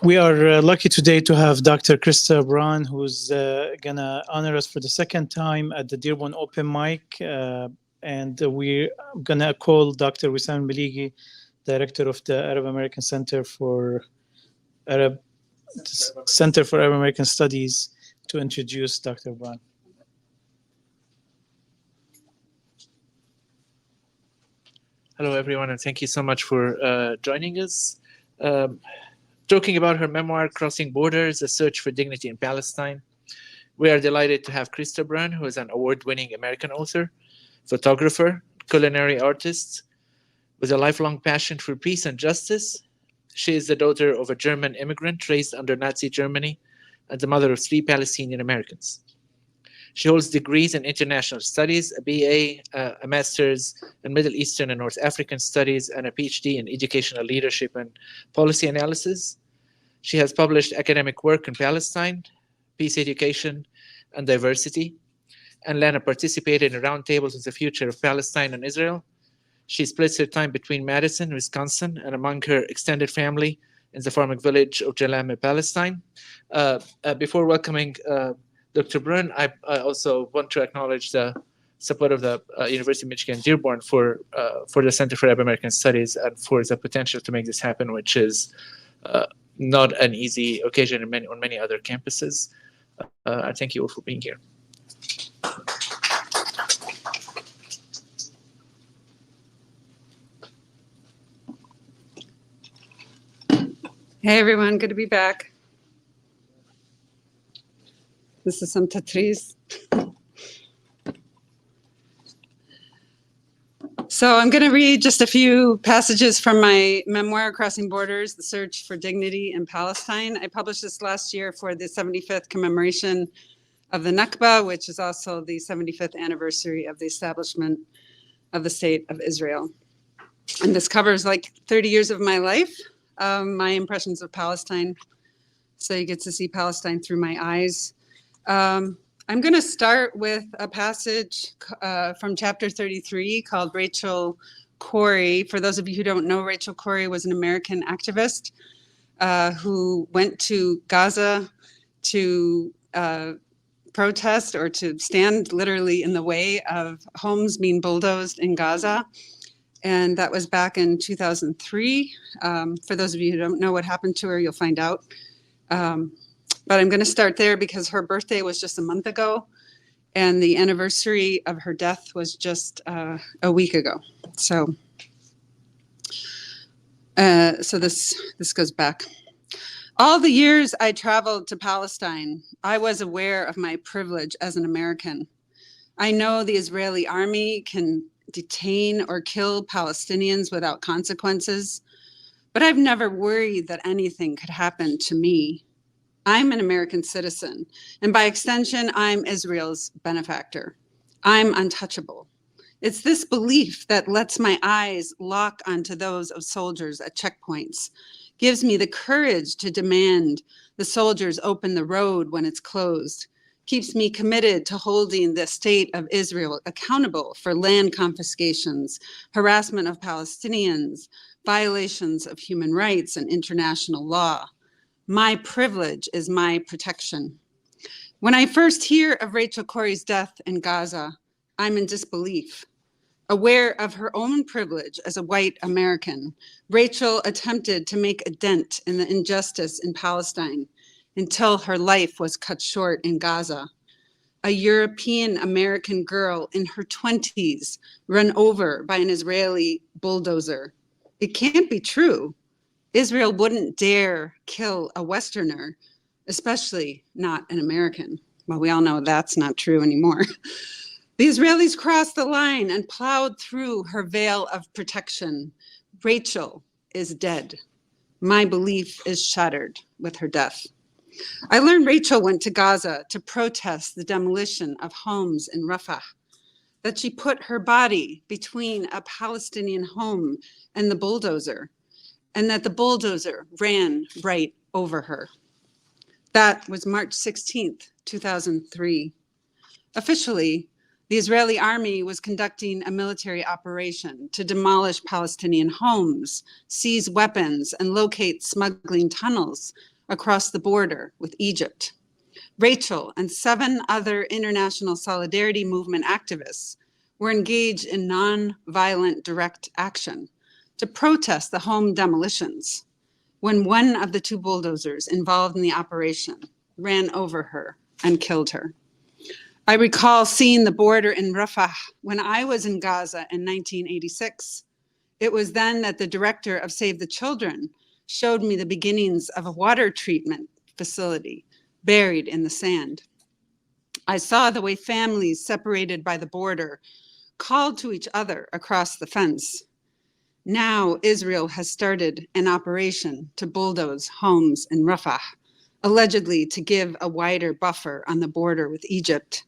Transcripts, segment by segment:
We are lucky today to have Dr. Christa Bruhn, who's going to honor us for the second time at the Dearborn Open Mic. And we're going to call Dr. Wissam Maligi, Director of the Arab American Center for Arab American Studies, to introduce Dr. Bruhn. Hello, everyone, and thank you so much for joining us. Talking about her memoir, Crossing Borders, A Search for Dignity in Palestine. We are delighted to have Christa Bruhn, who is an award-winning American author, photographer, culinary artist, with a lifelong passion for peace and justice. She is the daughter of a German immigrant raised under Nazi Germany and the mother of 3 Palestinian Americans. She holds degrees in international studies, a BA, a master's in Middle Eastern and North African studies, and a PhD in educational leadership and policy analysis. She has published academic work in Palestine, peace education, and diversity. And Lana participated in roundtables on the future of Palestine and Israel. She splits her time between Madison, Wisconsin, and among her extended family in the farming village of Jalama, Palestine. Before welcoming Dr. Bruhn, I also want to acknowledge the support of the University of Michigan Dearborn for the Center for Arab American Studies and for the potential to make this happen, which is not an easy occasion on many other campuses. I thank you all for being here. Hey everyone, good to be back. This is some tatris. So I'm going to read just a few passages from my memoir, Crossing Borders, The Search for Dignity in Palestine. I published this last year for the 75th commemoration of the Nakba, which is also the 75th anniversary of the establishment of the State of Israel. And this covers like 30 years of my life, my impressions of Palestine. So you get to see Palestine through my eyes. I'm going to start with a passage from chapter 33 called Rachel Corrie. For those of you who don't know, Rachel Corrie was an American activist who went to Gaza to protest or to stand literally in the way of homes being bulldozed in Gaza. And that was back in 2003. For those of you who don't know what happened to her, you'll find out. But I'm going to start there because her birthday was just a month ago, and the anniversary of her death was just a week ago. So this goes back. All the years I traveled to Palestine, I was aware of my privilege as an American. I know the Israeli army can detain or kill Palestinians without consequences, but I've never worried that anything could happen to me. I'm an American citizen, and by extension, I'm Israel's benefactor. I'm untouchable. It's this belief that lets my eyes lock onto those of soldiers at checkpoints, gives me the courage to demand the soldiers open the road when it's closed, keeps me committed to holding the state of Israel accountable for land confiscations, harassment of Palestinians, violations of human rights and international law. My privilege is my protection. When I first hear of Rachel Corrie's death in Gaza, I'm in disbelief. Aware of her own privilege as a white American, Rachel attempted to make a dent in the injustice in Palestine until her life was cut short in Gaza. A European American girl in her 20s run over by an Israeli bulldozer. It can't be true. Israel wouldn't dare kill a Westerner, especially not an American. Well, we all know that's not true anymore. The Israelis crossed the line and plowed through her veil of protection. Rachel is dead. My belief is shattered with her death. I learned Rachel went to Gaza to protest the demolition of homes in Rafah, that she put her body between a Palestinian home and the bulldozer, and that the bulldozer ran right over her. That was March 16th, 2003. Officially, The Israeli army was conducting a military operation to demolish Palestinian homes, seize weapons, and locate smuggling tunnels across the border with Egypt. Rachel and 7 other international solidarity movement activists were engaged in non-violent direct action to protest the home demolitions when one of the 2 bulldozers involved in the operation ran over her and killed her. I recall seeing the border in Rafah when I was in Gaza in 1986. It was then that the director of Save the Children showed me the beginnings of a water treatment facility buried in the sand. I saw the way families separated by the border called to each other across the fence. Now Israel has started an operation to bulldoze homes in Rafah, allegedly to give a wider buffer on the border with Egypt,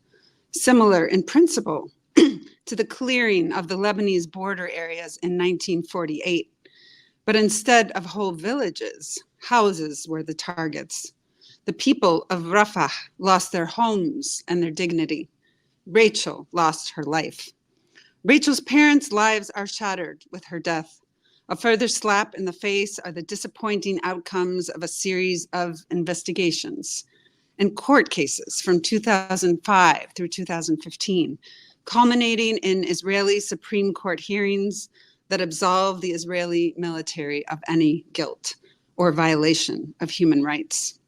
similar in principle to the clearing of the Lebanese border areas in 1948. But instead of whole villages, houses were the targets. The people of Rafah lost their homes and their dignity. Rachel lost her life. Rachel's parents' lives are shattered with her death. A further slap in the face are the disappointing outcomes of a series of investigations and court cases from 2005 through 2015, culminating in Israeli Supreme Court hearings that absolve the Israeli military of any guilt or violation of human rights.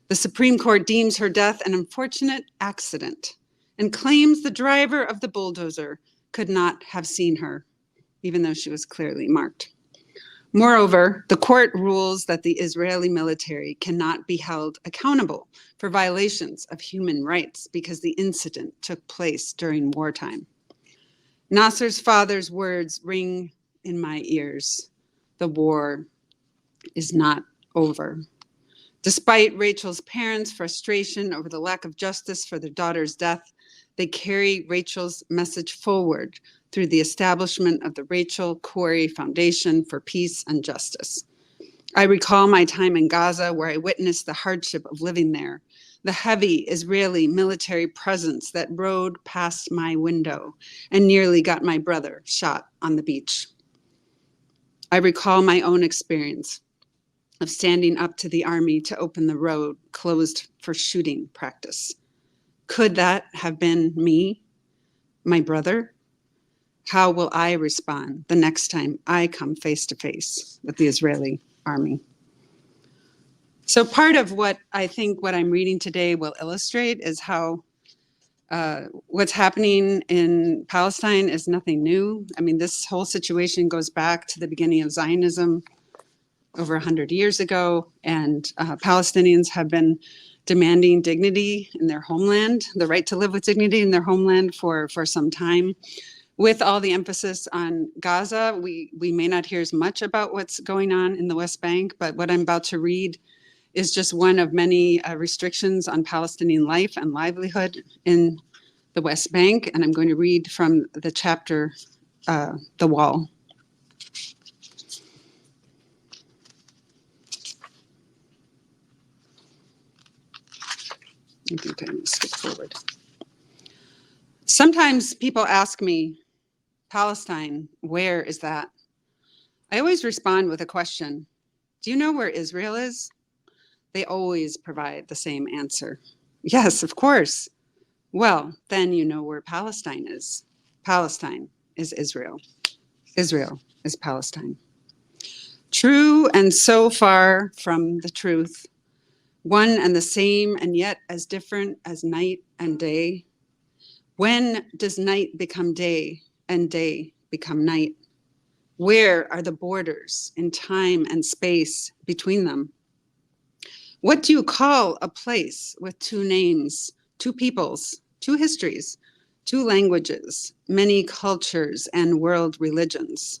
The Supreme Court deems her death an unfortunate accident and claims the driver of the bulldozer could not have seen her, even though she was clearly marked. Moreover, the court rules that the Israeli military cannot be held accountable for violations of human rights because the incident took place during wartime. Nasser's father's words ring in my ears. The war is not over. Despite Rachel's parents' frustration over the lack of justice for their daughter's death, they carry Rachel's message forward through the establishment of the Rachel Corrie Foundation for Peace and Justice. I recall my time in Gaza where I witnessed the hardship of living there, the heavy Israeli military presence that rode past my window and nearly got my brother shot on the beach. I recall my own experience of standing up to the army to open the road closed for shooting practice. Could that have been me, my brother? How will I respond the next time I come face to face with the Israeli army? So part of what I think what I'm reading today will illustrate is how what's happening in Palestine is nothing new. I mean, this whole situation goes back to the beginning of Zionism over 100 years ago, and Palestinians have been demanding dignity in their homeland, the right to live with dignity in their homeland for some time. With all the emphasis on Gaza, we may not hear as much about what's going on in the West Bank, but what I'm about to read is just one of many restrictions on Palestinian life and livelihood in the West Bank. And I'm going to read from the chapter, The Wall. I think I'm going to skip forward. Sometimes people ask me, Palestine, where is that? I always respond with a question. Do you know where Israel is? They always provide the same answer. Yes, of course. Well, then you know where Palestine is. Palestine is Israel. Israel is Palestine. True and so far from the truth. One and the same and yet as different as night and day. When does night become day and day become night? Where are the borders in time and space between them? What do you call a place with 2 names, 2 peoples, 2 histories, 2 languages, many cultures and world religions?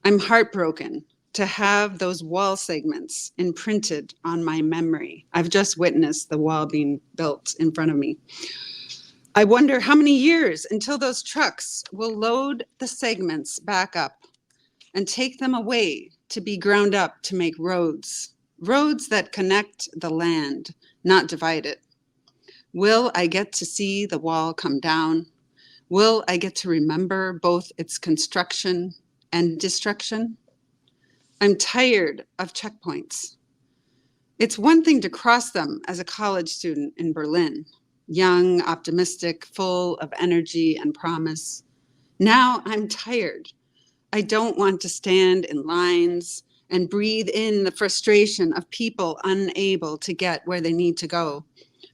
I'm heartbroken to have those wall segments imprinted on my memory. I've just witnessed the wall being built in front of me. I wonder how many years until those trucks will load the segments back up and take them away to be ground up to make roads, roads that connect the land, not divide it. Will I get to see the wall come down? Will I get to remember both its construction and destruction? I'm tired of checkpoints. It's one thing to cross them as a college student in Berlin, young, optimistic, full of energy and promise. Now I'm tired. I don't want to stand in lines and breathe in the frustration of people unable to get where they need to go.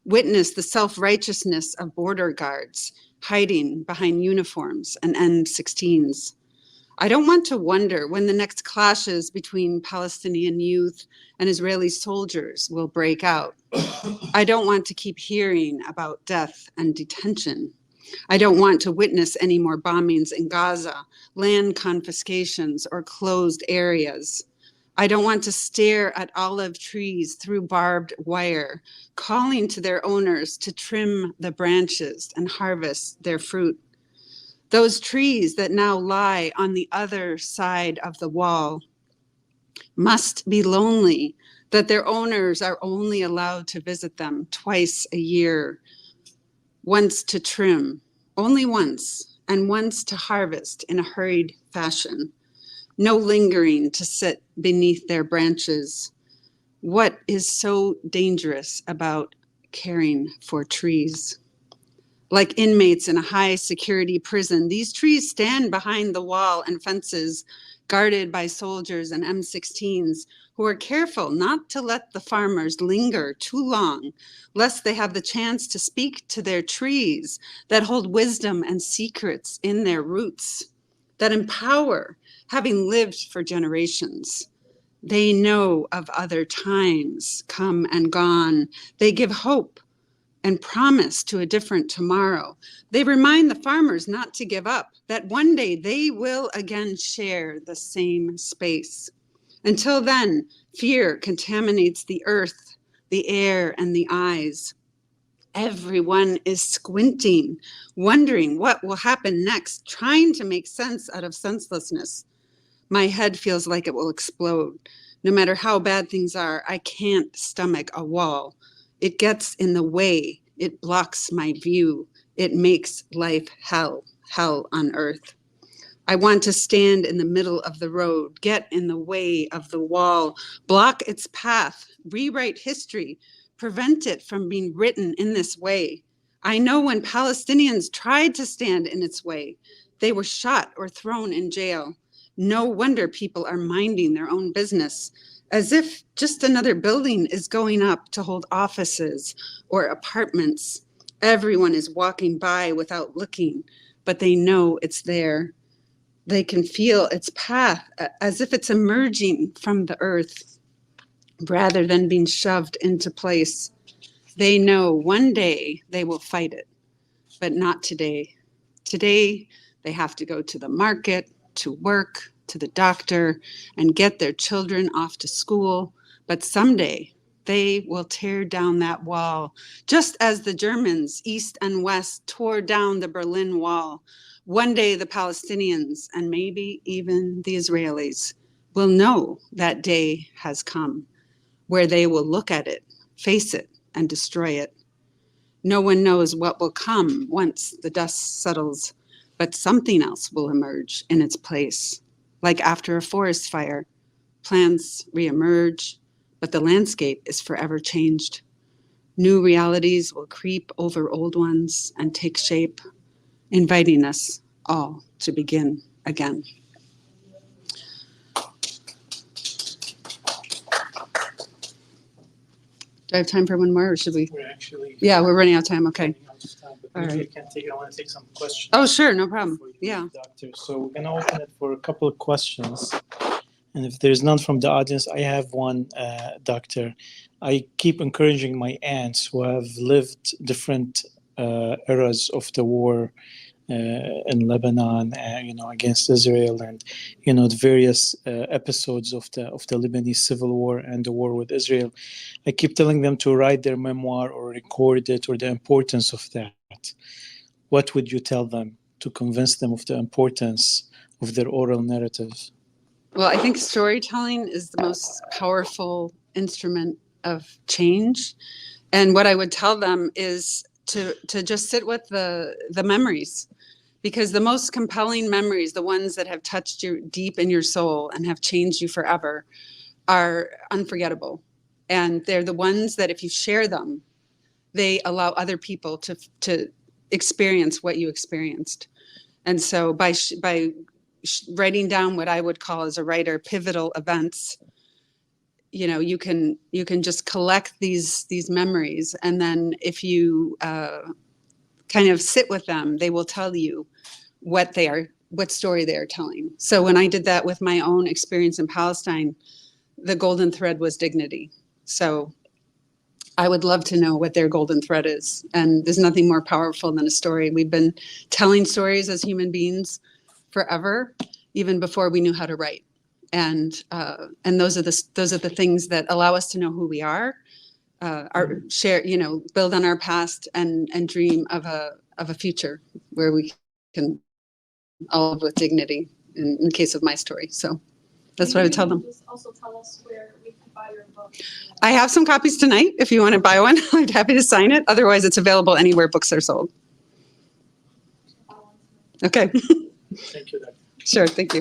Witness the self-righteousness of border guards hiding behind uniforms and N16s. I don't want to wonder when the next clashes between Palestinian youth and Israeli soldiers will break out. I don't want to keep hearing about death and detention. I don't want to witness any more bombings in Gaza, land confiscations, or closed areas. I don't want to stare at olive trees through barbed wire, calling to their owners to trim the branches and harvest their fruit. Those trees that now lie on the other side of the wall must be lonely that their owners are only allowed to visit them twice a year, once to trim, only once, and once to harvest in a hurried fashion. No lingering to sit beneath their branches. What is so dangerous about caring for trees? Like inmates in a high security prison, these trees stand behind the wall and fences, guarded by soldiers and M16s who are careful not to let the farmers linger too long, lest they have the chance to speak to their trees that hold wisdom and secrets in their roots, that empower, having lived for generations. They know of other times come and gone. They give hope and promise to a different tomorrow. They remind the farmers not to give up, that one day they will again share the same space. Until then, fear contaminates the earth, the air, and the eyes. Everyone is squinting, wondering what will happen next, trying to make sense out of senselessness. My head feels like it will explode. No matter how bad things are, I can't stomach a wall. It gets in the way. It blocks my view. It makes life hell on earth. I want to stand in the middle of the road, get in the way of the wall, block its path, rewrite history, prevent it from being written in this way. I know when Palestinians tried to stand in its way, they were shot or thrown in jail. No wonder people are minding their own business, as if just another building is going up to hold offices or apartments. Everyone is walking by without looking, but they know it's there. They can feel its path as if it's emerging from the earth rather than being shoved into place. They know one day they will fight it, but not today. Today, they have to go to the market, to work, to the doctor, and get their children off to school. But someday, they will tear down that wall, just as the Germans, east and west, tore down the Berlin Wall. One day, the Palestinians, and maybe even the Israelis, will know that day has come, where they will look at it, face it, and destroy it. No one knows what will come once the dust settles, but something else will emerge in its place. Like after a forest fire, plants reemerge, but the landscape is forever changed. New realities will creep over old ones and take shape, inviting us all to begin again. Do I have time for one more, or should we? We're actually Yeah, we're running out of time. Okay. running out of time, but All maybe right. we can take. I want to take some questions. Oh, sure, no problem. before you Yeah. leave, Doctor. So we're gonna open it for a couple of questions, and if there's none from the audience, I have one, Doctor. I keep encouraging my aunts who have lived different eras of the war in Lebanon, against Israel, and the various episodes of the Lebanese civil war and the war with Israel. I keep telling them to write their memoir or record it, or the importance of that. What would you tell them to convince them of the importance of their oral narrative? Well, I think storytelling is the most powerful instrument of change. And what I would tell them is to just sit with the memories. because the most compelling memories, the ones that have touched you deep in your soul and have changed you forever, are unforgettable. And they're the ones that if you share them, they allow other people to experience what you experienced. And so by writing down what I would call as a writer pivotal events, you know, you can just collect these memories, and then if you kind of sit with them, they will tell you what story they are telling. So when I did that with my own experience in Palestine, the golden thread was dignity. So I would love to know what their golden thread is. And there's nothing more powerful than a story. We've been telling stories as human beings forever, even before we knew how to write. And those are the things that allow us to know who we are, share, you know, build on our past and dream of a future where we can all live with dignity. In the case of my story, so that's what I would tell them. Just also tell us where we can buy your book. I have some copies tonight. If you want to buy one, I'm happy to sign it. Otherwise, it's available anywhere books are sold. Okay. Thank you, Dr. Sure. Thank you.